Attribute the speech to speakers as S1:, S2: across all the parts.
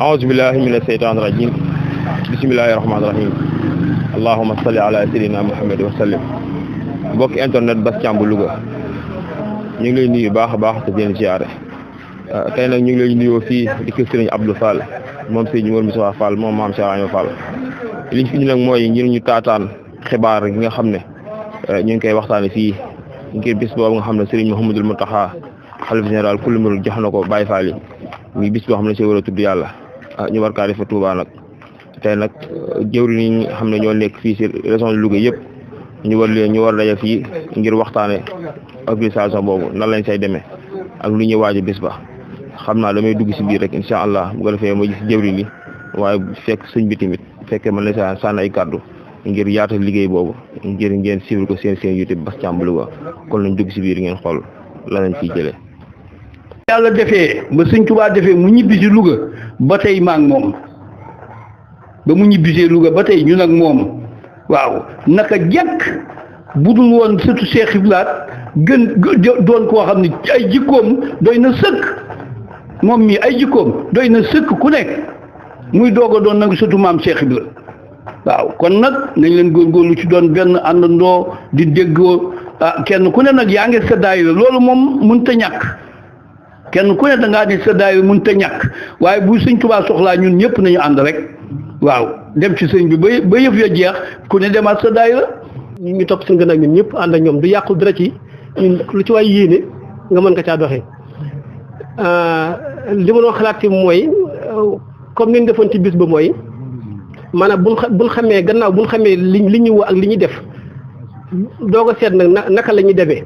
S1: أعوذ بالله من الشيطان الرجيم بسم الله الرحمن الرحيم اللهم صل على سيدنا محمد وسلم mbokk internet Bass Thiam bu Louga ñu ngi lay nuyu baax a baax te di leen ziare tey nag ñu ngi lay nuyoo fii di kër Serigne Abdou Fall moom Serigne Mor Moussa Fall moom maam Cheikh Ibrahima Fall liñ fi ñu nag mooy ngir ñu taataan xibaar gi nga xam ne ñu ngi koy waxtaane fii ngir bis boobu nga xam ne Serigne Mouhamadoul Mountakha xalifa général kullu murid jox na ko Baye Fall yi muy bis boo xam ne si war a tudd yàlla ñu war kaa def fa Touba nag tey nag jëwriñ yi nga xam ne ñoo nekk fii si région de Louga yëpp ñu war daje fii ngir waxtaane organisation boobu nan lañ say demee ak lu ñuy waaj bis ba xam naa damay dugg si biir rek incha allah bu ko defee ma gis jëwriñ li waaye fekk sëñ bi tamit fekkee man la sànni ay kàddu ngir yaatal liggéey boobu ngir ngeen suivre ko seen YouTube Bass Thiam bu Louga kon lañ dugg si biir ngeen xool la lañ fiy jëlee.
S2: yàlla defee ba sëñ Tuubaa defee mu ñibbi si Louga ba tey maa ngi moom ba mu ñibbisee Louga ba tey ñun ak moom waaw naka jekk bu dul woon surtout Cheikh Iblaat gën doon koo xam ne ay jikkoom doy na sëkk moom mii ay jikkoom doy na sëkk ku nekk muy doog a doon nag surtout maam Cheikh Ibla waaw kon nag nañ leen góorgóorlu ci doon benn àndandoo di déggoo kenn ku ne nag yaa ngi sa daayira loolu moom mënut a ñàkk kenn ku ne da ngaa ne sa daayira mënut a ñàkk waaye bu sëñ Tuubaa soxlaa ñun ñëpp nañu ànd rek waaw dem ci sëñ bi ba yëf ya jeex ku ne demaat sa daayira
S3: ñu ngi topp seen gën ak ñun ñëpp ànd ak ñoom du yàqul dara ci ñun lu ci waay yéene nga mën ko caa doxee li ma doon xalaat ci mooy comme ni ñu defoon ci bis ba mooy maanaam buñ xamee gannaaw buñ xamee li ñu woo ak li ñuy def doog a seet nag naka la ñuy demee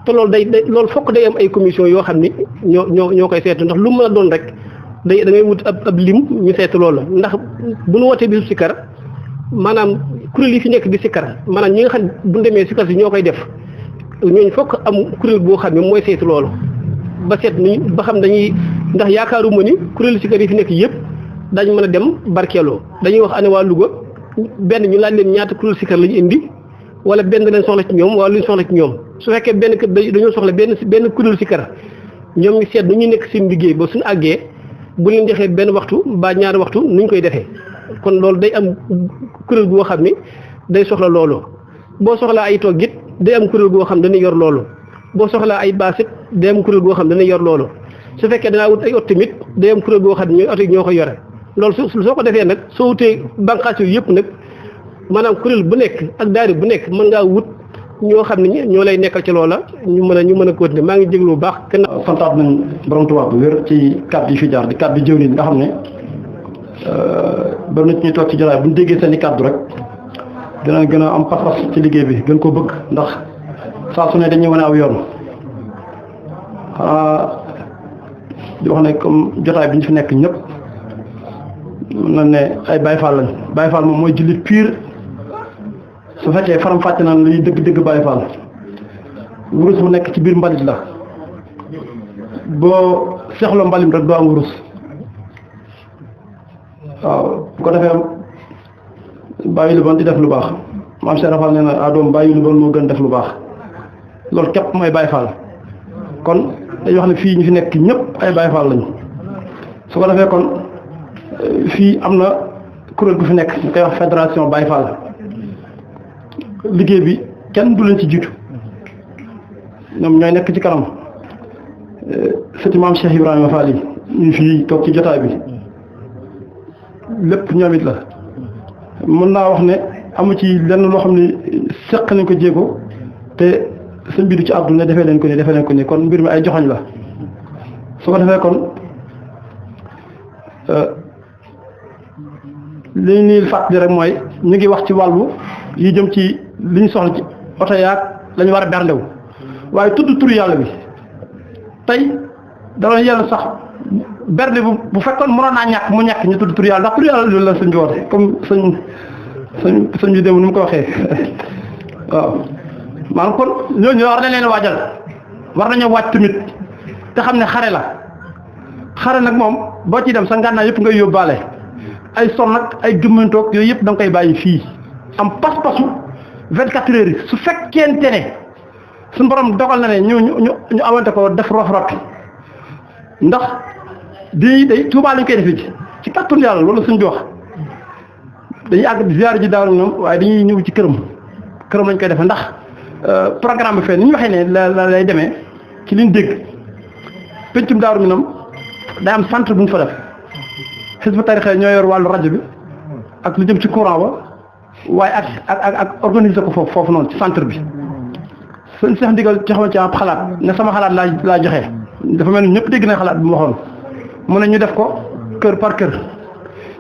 S3: te loolu loolu fokk day am ay commission yoo xam ni ñoo koy seetu ndax lu mën a doon rek da ngay wut ab lim ñu seetu loolu ndax bu ñu wootee bisu sikkar maanaam kuréel yi fi nekk di sikkar maanaam ñi nga xam bu ñu demee sikkar si ñoo koy def ñooñu fokk am kuréel boo xam ne mooy seetu loolu ba seet ni ba xam dañuy ndax yaakaaruma ni kuréel sikkar yi fi nekk yëpp dañ mën a dem barkeeloo dañuy wax ane waa Louga benn ñu laaj leen ñaata kuréel sikkar lañu indi wala benn leen soxla ci ñoom wala lu ñu soxla ci ñoom su fekkee benn dañoo soxla benn kuréel sikkar ñoom ñu seet nu ñuy nekk seen liggéey ba suñu àggee bu leen joxee benn waxtu ba ñaari waxtu nuñ koy defee kon loolu day am kuréel goo xam ni day soxla loolu boo soxlaa ay toog it day am kuréel goo xam dañuy yor loolu boo soxlaa ay baasit day am kuréel goo xam dañuy yor loolu su fekkee dangaa wut ay ot tamit day am kuréel goo xam ne ñooy ot yi ñoo ko yore loolu soo ko defee nag soo wutee bànqaas yooyu yëpp nag maanaam kuréel bu nekk ak daari bu nekk mën ngaa wut ñoo xam ne ñoo lay nekkal ci loola ñu mën a continuer maa ngi jéglu bu baax.
S4: santaat nañ borom Tuubaa bu wér ci kàddu yi fi jaar di kàddu jëwriñ nga xam ne ba nit ñuy toog ci jotaay bu ñu déggee seen i kàddu rek dina gën a am pas-pas ci liggéey bi gën koo bëgg ndax saa su ne dañuy wane aw yoon xanaa di wax ne comme jotaay bi ñu fi nekk ñëpp mën na ne ay Baye Fall lañ Baye Fall moom mooy jullit pire su fekkee faram fàcce naan luy dëgg-dëgg Baye Fall wurus bu nekk ci biir mbalit la boo seexloo mbalim rek doo am wurus waaw bu ko defee bàyyi lu bon di def lu baax maam Cheikh Fall nee na doom bàyyi lu bon moo gën def lu baax loolu képp mooy Baye Fall kon dañuy wax ne fii ñu fi nekk ñëpp ay Baye Fall lañu su ko defee kon fii am na kuréel gu fi nekk ñu koy wax fédération Baye Fall liggéey bi kenn du leen ci jiitu ñoom ñooy nekk ci kanam sëti maam Cheikh Ibrahima Fall yi ñu fii toog ci jotaay bi lépp ñoom it la mën naa wax ne amu ci lenn loo xam ne seq nañ ko jéego te sëñ bi du ci àdduna defee leen ko nii kon mbir mi ay joxoñ la su ko defee kon li ñuy fàttali rek mooy ñu ngi wax ci wàllu yi jëm ci li ñu soxla ci oto yaag la ñu war a berndew waaye tudd tur yàlla bi tey danoon yàlla sax bernde bu fekkoon mënoon naa ñàkk mu ñàkk ñu tudd tur yàlla ndax tur yàlla loolu la sëñ bi woote comme sëñ bi démb ni mu ko waxee waaw maanaam kon ñooñu war na leen waajal war nañoo waaj tamit te xam ne xare nag moom boo ci dem sa ngànnaay yëpp ngay yóbbaale ay son nag ay gëmmantoog yooyu yëpp da nga koy bàyyi fii am pas-pasu 24 heures yi su fekkente ne suñu borom dogal na ne ñu awante ko def rof rot ndax di day Tuubaa lañ koy defee ji ci kàttanu yàlla loolu suñ bi wax dañuy àgg di ziar ji Daaru Minam waaye dañuy ñëw ci këram lañ koy defee ndax programme bi fee ni ñu waxee ne la lay demee ci liñ dégg pencum Daaru Minam day am centre bu ñu fa def Hizbut Tarqiyyah ñoo yor wàllu rajo bi ak lu jëm ci courant ba waaye ak organiser ko foofu noonu ci centre bi sëñ Cheikh Ndigal joxoon ci ab xalaat ne sama xalaat laa joxe dafa mel ni ñëpp dégg na xalaat bi mu waxoon mu ne ñu def ko kër par kër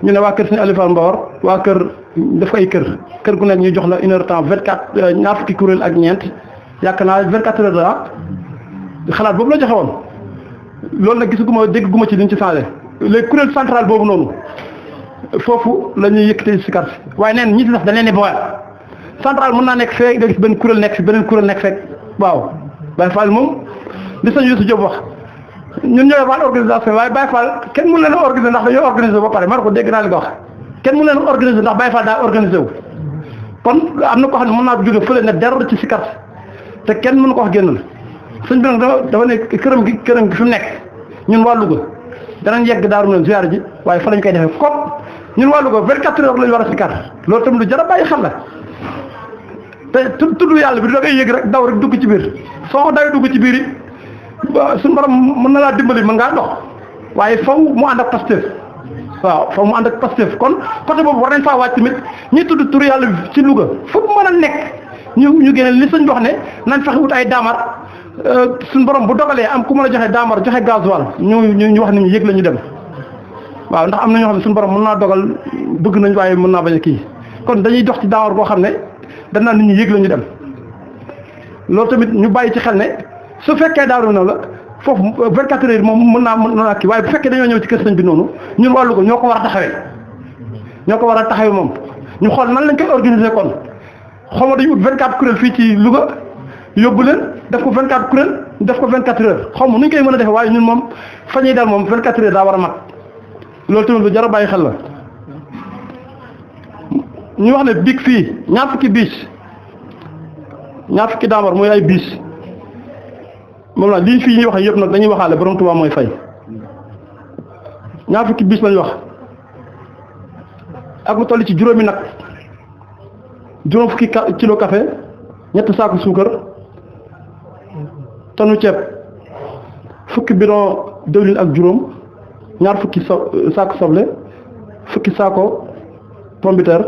S4: ñu ne waa kër suñu Aliou Fall Mbawar waa kër def ko ay kër gu nekk ñu jox la 1 heure temps 24 ñaar fukki kuréel ak ñeent yaakaar naa 24 heures la xalaat boobu la joxe woon loolu nag gisuguma dégguma ci liñ ci changé léegi kuréel central boobu noonu foofu la ñuy yëkkatee si carte waaye neen ñi ci def dañ leen di boole central mën naa nekk fee nga gis benn kuréel nekk fi beneen kuréel nekk fekk waaw Baye Fall moom li sëñ Youssou Diop wax ñun ñooy wàllu organisation waaye Baye Fall kenn mënu leen a organiser ndax dañoo organiser ba pare mar ko dégg naa li nga wax kenn mënu leen a organiser ndax Baye Fall daa organiser wu kon am na ko xam ne mën naa jóge fële ne dara ci si carte te kenn mënu ko wax génn sëñ bi nag dafa ne këram gi fi mu nekk ñun waa Louga danañ yegg Daaru Minam ziar ji waaye fa lañ koy defee comme ñun waa Louga 24 heures lañu war a si carte loolu tam lu jar a bàyyi xel la te tudd yàlla bi da ngay yëg rek daw rek dugg ci biir soo dawee dugg ci biir yi suñu borom mën na laa dimbali mën ngaa dox waaye faw mu ànd ak Pastef waaw faw mu ànd ak Pastef kon côté boobu war nañ faa wàcc tamit ñi tudd tur yàlla ci Louga fu mu mën a nekk ñu génne li sëñ wax ne nañ fexe wut ay daamar suñu borom bu dogalee am ku mën a joxe daamar joxe gasoil ñu wax ni ñu yëg la ñu dem waaw ndax am na ñoo xam ne suñu borom mën naa dogal bëgg nañ waaye mën naa bañ a kii kon dañuy dox ci daamar boo xam ne danaa nit ñi yëg la ñu dem loolu tamit ñu bàyyi ci xel ne su fekkee Daaru Minam la foofu 24 heures moom mën naa kii waaye bu fekkee dañoo ñëw ci kër sëñ bi noonu ñun wàllu ko ñoo ko war a taxawee moom ñu xool nan lañ koy organiser kon xaw ma dañu ut 24 kuréel fii ci Louga yóbbu leen def ko 24 kuréel def ko 24 heures xaw ma nu ñu koy mën a defee waaye ñun moom fa ñuy dal moom 24 heures daa war a mat loolu tamit lu jar a bàyyi xel la ñu wax ne big fii ñaar fukki daamar mooy ay bis moom la lii fii ñuy wax yëpp nag dañuy waxaale borom Tuubaa mooy fay ñaar fukki bis lañu wax ak lu toll ci juróomi nag juróom fukki kilo café ñetti saaku suukar tonu ceeb fukki bidon diwlin ak juróom ñaar fukki saaku soble fukki saako pombiteer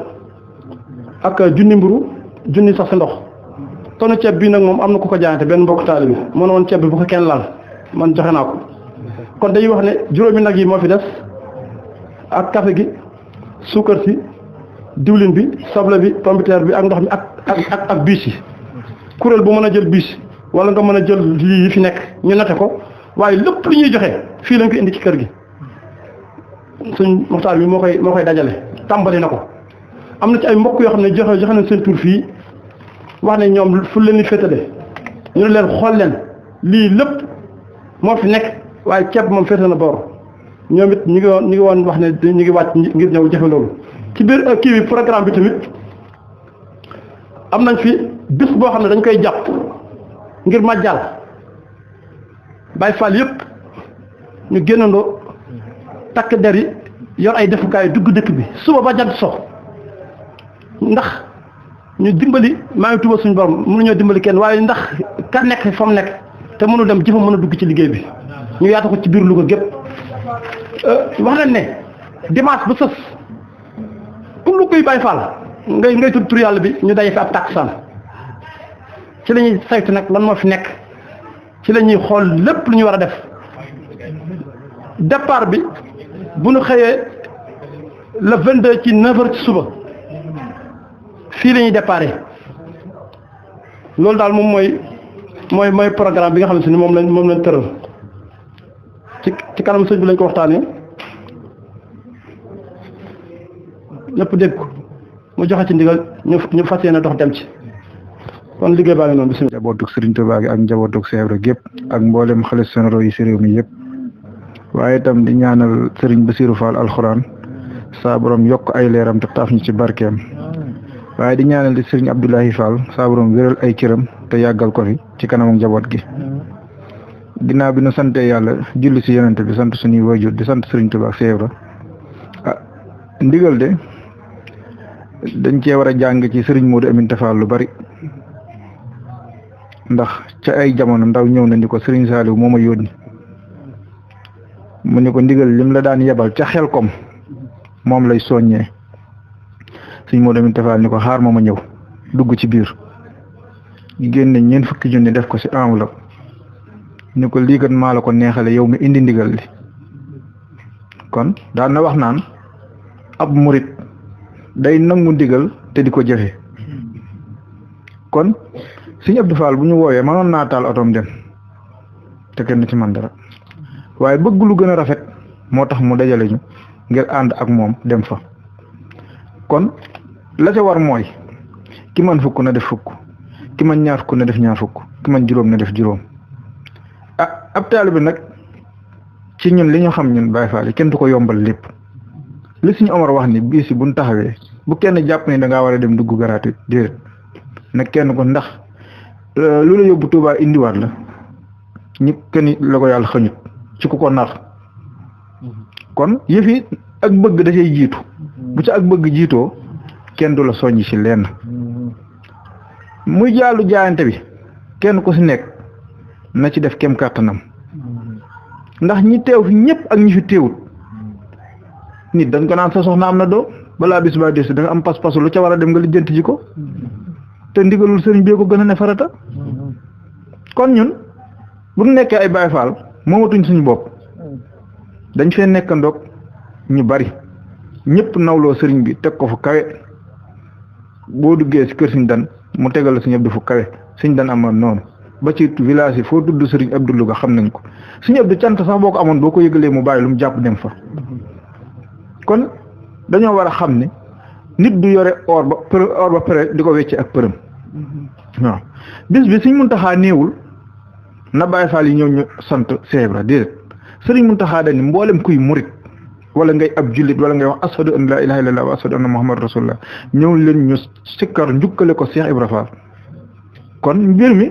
S4: ak junni mburu junni sax si ndox tonu ceeb bii nag moom am na ku ko jaayante benn mbokk taali bi moo ne woon ceeb bi bu ko kenn laal man joxe naa ko kon dañuy wax ne juróomi nag yi moo fi des ak café gi suukar si diwlin bi soble bi pombiteer bi ak ndox mi ak biis yi kuréel bu mën a jël biis wala nga mën a jël lii yi fi nekk ñu noté ko waaye lépp lu ñuy joxe fii lañ ko indi ci kër gi suñ moxtaar bi moo koy dajale tàmbali na ko am na ci ay mbokk yoo xam ne joxe nañ seen tur fii wax ne ñoom fu leen di féetale ñu ne leen xool leen lii lépp moo fi nekk waaye ceeb moom féete na boor ñoom it ñu ngi woon wax ne ñu ngi wàcc ngir ñëw jëfe loolu ci biir kii bi programme bi tamit am nañ fi bis boo xam ne dañ koy jàpp ngir màjjal Baay Faal yëpp ñu génnandoo takk der yi yor ay defukaay dugg dëkk bi suba ba jant so ndax ñu dimbali maa ngi tuba suñu borom mënuñoo dimbali kenn waaye ndax ka nekk fa mu nekk te mënu dem jëfam mën a dugg ci liggéey bi ñu yaatu ko ci biir Louga gépp wax nañ ne dimanche ba sës pour lu koy Baay Faal ngay tudd tur yàlla bi ñu daje fi ab takkusaan ci la ñuy saytu nag lan moo fi nekk ci la ñuy xool lépp lu ñu war a def départ bi bu ñu xëyee le 22 ci 9h ci suba fii la ñuy déparé loolu daal moom mooy programme bi nga xam ne moom lañ tëral ci kanam sëñ bi lañ ko waxtaanee ñëpp dégg ko mu joxe ci ndigal ñu fas yéene dox dem ci kon liggéey baa ngi noonu bisimilah.
S5: njabootug Serigne Touba gi ak njabootug Cheikh Ibra gépp ak mboolem xalifa généraux yi ci réew mi yëpp waaye itam di ñaanal Serigne Bassirou Fall alxuraan saa borom yokk ay leeram te taaf ñu ci barkeem waaye di ñaanal di Serigne Abdoulahi Fall saa borom wéral ay cëram te yàggal ko fi ci kanamu njaboot gi. ginnaaw bi nu sante yàlla julli ci yonent bi sant suñuy waajur di sant Serigne Touba ak Cheikh Ibra ndigal de dañ cee war a jàng ci sëriñ Modou Aminta Fall lu bari ndax ca ay jamono ndaw ñëw na ni ko sëriñ Saliou moo ma yónni mu ni ko ndigal lim la daan yebal ca Xelkom moom lay soññee sëriñ Modou Aminta Fall ni ko xaar ma ñëw dugg ci biir génne ñeent fukki junni def ko ci enveloppe ni ko lii kat maa la ko neexale yow mi indi ndigal li kon daan na wax naan ab murit day nangu ndigal te di ko jëfe kon sëñ Abdou Fall bu ñu woowee mënoon naa taal otoom dem te kenn ci man dara waaye bëgg lu gën a rafet moo tax mu dajale ñu ngir ànd ak moom dem fa kon la ca war mooy ki man fukk na def fukk ki man ñaar fukk na def ñaar fukk ki man juróom na def juróom ab taalibe nag ci ñun li ñu xam ñun Baay Faal yi kenn du ko yombal lépp li suñu Omar wax ni bii si buñ taxawee bu kenn jàpp ni da ngaa war a dem dugg garaati déedéet nag kenn ko ndax lu la yóbbu Tuubaa indiwaat la ñi kenn la ko yàlla xëñut ci ku ko nar kon yëf yi ak bëgg da cay jiitu bu ci ak bëgg jiitoo kenn du la soññ ci lenn muy jàllu jaayante bi kenn ku ci nekk na ci def kem kàttanam ndax ñi teew fi ñëpp ak ñi fi teewut nit dañ ko naan sa soxna am na doo balaa bis ba des da nga am pas-pasu lu ca war a dem nga lijjanti ji ko te ndigalul sëriñ bi ko gën a ne farata kon ñun bu ñu nekkee ay Baay Faal moomatuñ suñu bopp dañ fee nekkandoog ñu bari ñëpp nawloo sëriñ bi teg ko fu kawe boo duggee ci kër Sëriñ Dan mu tegal la Sëriñ Abdu fu kawe Sëriñ Dan amoon noonu ba ci village yi foo tudd Sëriñ Abdu Luga xam nañ ko Sëriñ Abdu cant sax boo ko amoon boo ko yëgalee mu bàyyi lu mu jàpp dem fa kon dañoo war a xam ne nit du yore or ba pare di ko wecce ak përëm waaw bis bi Sëriñ Muntaxaa néewul na Baay Faal yi ñëw ñu sant Seex Ibra déedéet Sëriñ Muntaxaa dañ mboolem kuy murit wala ngay ab jullit wala ngay wax ashadu an la ilaha illallah wa ashadu anna muhammad rasulullah ñëw leen ñu sikkar njukkale ko Seex Ibra Faal kon mbir mi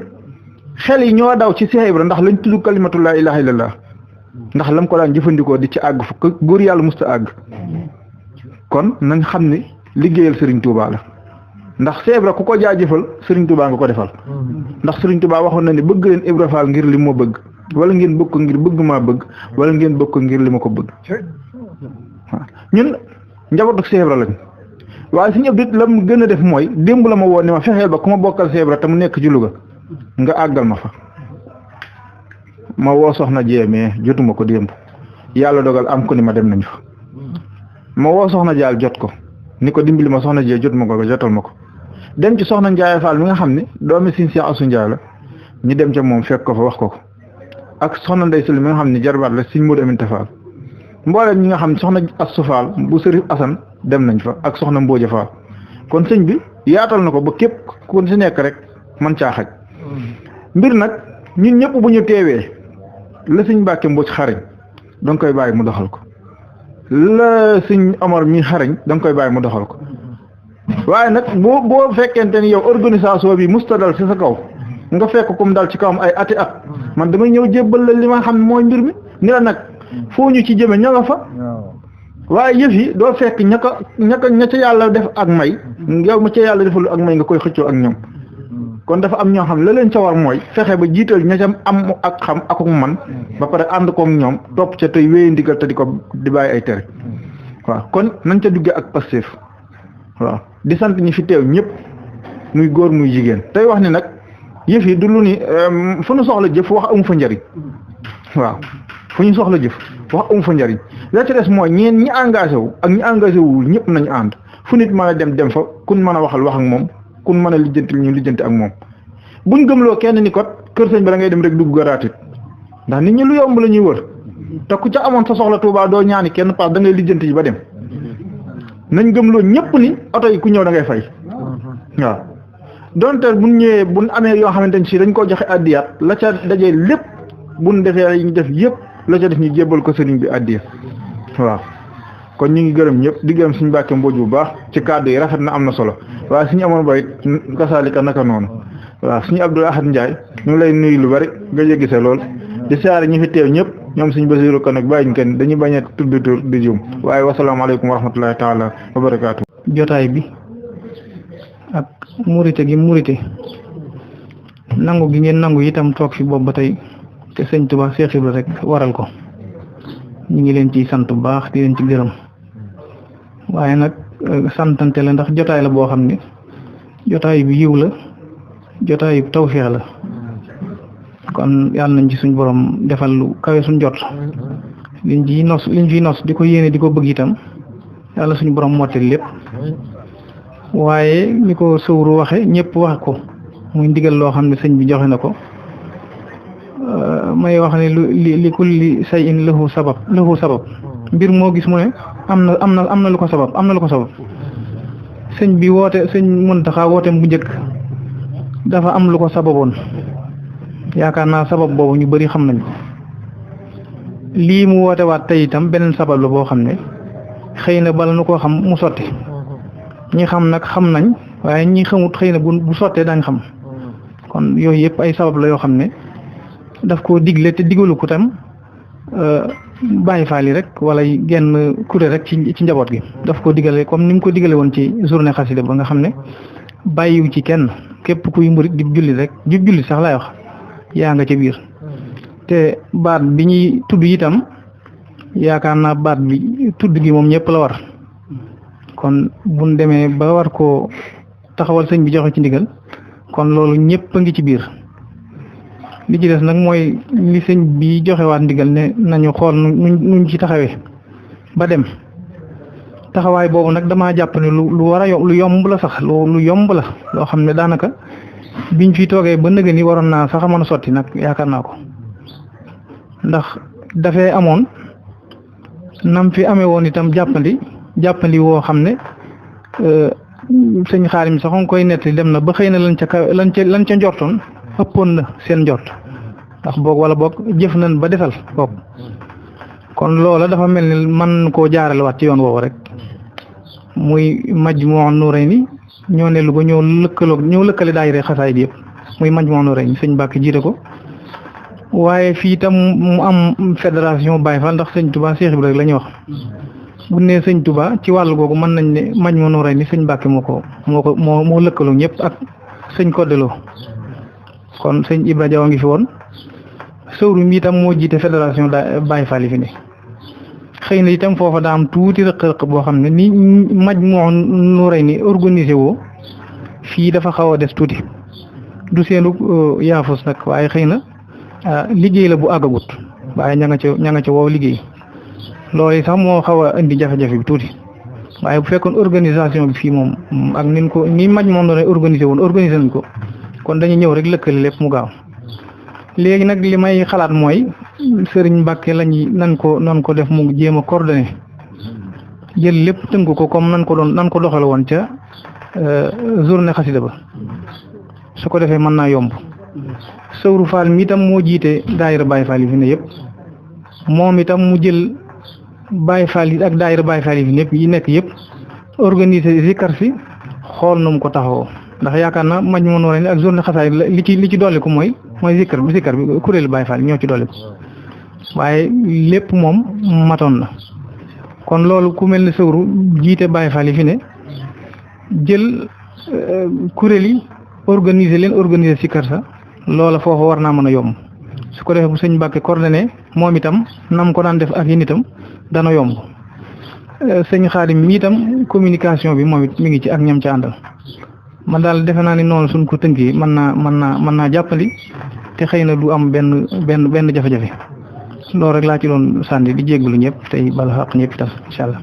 S5: xel yi ñoo daw ci Seex Ibra ndax lañ tudd kalimatu la ilaha illallah ndax lam ko daan jëfandikoo di ci àgg fukk góor yàlla musta àgg kon nañ xam ne liggéeyal Sëriñ Tuubaa la ndax Seex Ibra ku ko jaajëfal Sëriñ Tuubaa nga ko defal ndax Sëriñ Tuubaa waxoon na ne bëgg leen Ibra Faal ngir li ma bëgg wala ngeen bëgg ko ngir bëgg maa bëgg wala ngeen bëgg ko ngir li ma ko bëgg ñun njabootu Seex Ibra lañ waaye suñu ëpp la mu gën a def mooy démb la ma woo ne ma fexeel ba ku ma bokkal Seex Ibra te mu nekk ci Louga nga àggal ma fa ma woo soxna Jéemee jotuma ko démb yàlla dogal am ko ni ma dem nañu fa ma woo soxna Jaal jot ko ni ko dimbali ma soxna Jee jotuma ko jotal ma ko dem ci soxna Njaay Faal mi nga xam ne doomi Sëriñ Seex Asu Njaay la ñu dem ca moom fekk ko fa wax ko ak soxna Ndey Sëli mi nga xam ne jarbaat la Sëriñ Modou Aminta Fall mbooleem ñi nga xam ne soxna Asu Faal bu Sërif Asan dem nañ fa ak soxna Mbooja Faal kon sëñ bi yaatal na ko ba képp ku ci nekk rek man caa xaj mbir nag ñun ñëpp bu ñu teewee la sëñ Mbàkke Mbooj xarañ da nga koy bàyyi mu doxal ko la sëñ Omar mi xarañ da nga koy bàyyi mu doxal ko waaye nag boo fekkente ni yow organisation bi musta dal ci sa kaw nga fekk comme dal ci kawam ay ati at man damay ñëw jébbal la li ma xam mooy mbir mi ni la nag foo ñu ci jëme ña nga fa waaye yëf yi doo fekk ña ca yàlla def ak may yow ma ca yàlla defal ak may nga koy xëccoo ak ñoom kon dafa am ñoo xam la leen ca war mooy fexe ba jiital ña ca am ak xam ak man ba pare ànd koog ñoom topp ca tey wéye ndigal te di bàyyi ay tere waaw kon nañ ca duggee ak Pastef waaw di sant ñi fi teew ñëpp muy góor muy jigéen tey wax ni nag yëf yi du lu ni fu ñu soxla jëf wax amu fa njariñ waaw fu ñu soxla jëf wax amu fa njariñ la ci des mooy ñeen ñi engagé wu ak ñi engagé wu ñëpp nañu ànd fu nit mën a dem fa kun mën a waxal wax ak moom kun mën a lijjanti ñu lijjanti ak moom buñ gëmloo kenn ni kot kër sëñ bi da ngay dem rek dugg garaatit ndax nit ñi lu yomb la ñuy wër te ku ca amoon sa soxla Tuubaa doo ñaani kenn paas da ngay lijjanti ji ba dem nañ gëmloo ñëpp ni oto yi ku ñëw da ngay fay waaw donte buñ ñëwee buñ amee yoo xamante ni si dañ koo joxe addiyaat la ca dajee lépp buñ defee ñu def yëpp la ca def ñu jébbal ko sëriñ bi addiya waaw kon ñu ngi gërëm ñëpp di gërëm suñu Mbàkke Mbooj bu baax ci kàddu yi rafet na am na solo waaye suñu amoon bayit kasaalika naka noonu waaw suñu Abdou Ahad Ndiaye ñu ngi lay nuyu lu bari nga gisee lool di siyaare ñi fi teew ñëpp ñoom suñ Basiru ko nag bàyyiñ kenn dañuy bañ a tudd tur di jum waaye wasalaamaaleykum wa rahmatullahi taala wa barakaatu.
S6: jotaay bi ak murite gi murite nangu gi ngeen nangu itam toog fi boobu ba tey te sëñ Tuubaa Seex Ibra rek waral ko ñu ngi leen ciy sant bu baax di leen ci gërëm waaye nag santante la ndax jotaay la boo xam ne jotaay bi yiw la jotaay bi tawfeex la kon yàlla nañ ci suñ borom defal lu kawe suñ jot liñ fiy nos di ko yéene di ko bëgg itam yàlla suñu borom mottali lépp waaye ni ko sëwru waxe ñëpp wax ko muy ndigal loo xam ne sëñ bi joxe na ko may wax ne li kulli shay'in lahu sabab mbir moo gis mu ne am na lu ko sabab sëñ bi woote sëñ Muntaxa wooteem bu njëkk dafa am lu ko sababoon yaakaar naa sabab boobu ñu bari xam nañ ko lii mu woote waat tey itam beneen sabab la boo xam ne xëy na bala nu koo xam mu sotti ñi xam nag xam nañ waaye ñi xamut xëy na bu sottee daañ xam kon yooyu yëpp ay sabab la yoo xam ne daf koo digle te digalu ko tam bàyyi faal yi rek wala genn kuréel rek ci njaboot gi daf koo digale comme ni mu ko digale woon ci journée xasida ba nga xam ne bàyyiwu ci kenn képp kuy murit di julli rek jub julli sax laay wax yaa nga ca biir te baat bi ñuy tudd itam yaakaar naa baat bi tudd gi moom ñëpp la war kon buñ demee ba war koo taxawal sëñ bi joxe ci ndigal kon loolu ñëpp a ngi ci biir li ci des nag mooy li sëñ bi joxewaat ndigal ne nañu xool nuñ ci taxawee ba dem taxawaay boobu nag damaa jàpp ne lu war a lu yomb la sax lu yomb la loo xam ne daanaka biñ fi toogee ba nëgë ni waroon naa sax mën a sotti nag yaakaar naa ko ndax dafay amoon nam fi amee woon itam jàppandi woo xam ne sëñ Xaadim sax nga koy nettali dem na ba xëy na lan ca njortoon ëppoon na seen njort ndax boog wala boog jëf nañ ba defal boog kon loola dafa mel ni man koo jaarale waat ci yoon woowu rek muy Majmahun Nurayni ñoo ne lu ko ñoo lëkkale daayira xasaay bi yëpp muy Majmahun Nurayni sëñ Mbàkke jiite ko waaye fii itam mu am fédération Baye Fall ndax sëñ Touba Cheikh Ibrahima rek la ñuy wax bu ne sëñ Touba ci wàllu googu mën nañ ne Majmahun Nurayni sëñ Mbàkke moo lëkkaloo ñëpp ak sëñ Koddeloo kon sëñ Ibra Jaw a ngi fi woon sëwru mi itam moo jiite fédération Baye Fall yi fi ne xëy na itam foofa daa am tuuti rëq-rëq boo xam ne ni Majmahun Nurayni organisé woo fii dafa xaw a des tuuti du seenu yaafus nag waaye xëy na liggéey la bu àggagut waaye ña nga ca woow liggéey loolu sax moo xaw a indi jafe-jafe bi tuuti waaye bu fekkoon organisation bi fii moom ak ni Majmahun Nurayni organisé nañ ko kon dañuy ñëw rek lëkkale lépp mu gaaw léegi nag li may xalaat mooy Sëriñ Mbàkke nan ko def mu jéem a coordonné jël lépp tënk ko comme nan ko doxal woon ca journée xasida ba su ko defee mën naa yomb Sëwru Fall mi itam moo jiite daayira Baye Fall yi fi ne yëpp moom itam mu jël Baye Fall yi ak daayira Baye Fall yi nekk yëpp organiser zikar si xool nu mu ko taxawoo ndax yaakaar naa Majmahun Nurayni ak journée xasaay li ci dolli ko mooy zikar bi kuréelu Baye Fall ñoo ci dolli ko waaye lépp moom matoon na kon loolu ku mel ne sëwru jiite Baye Fall yi fi ne jël kuréel yi organiser zikar sa loola foofu war naa mën a yomb su ko defee bu sëñ Mbàkke coordonné moom itam nam ko daan def ak yéen itam dana yomb sëñ Xaadim mi itam communication bi moom it mi ngi ci ak ñam ca àndal man daal defe naa ni noonu suñ ko tënkee mën naa jàppandi te xëy na du am benn jafe-jafe loolu rek laa ci doon sànni di jégglu ñëpp tey bala xaq ñëpp itam incha allah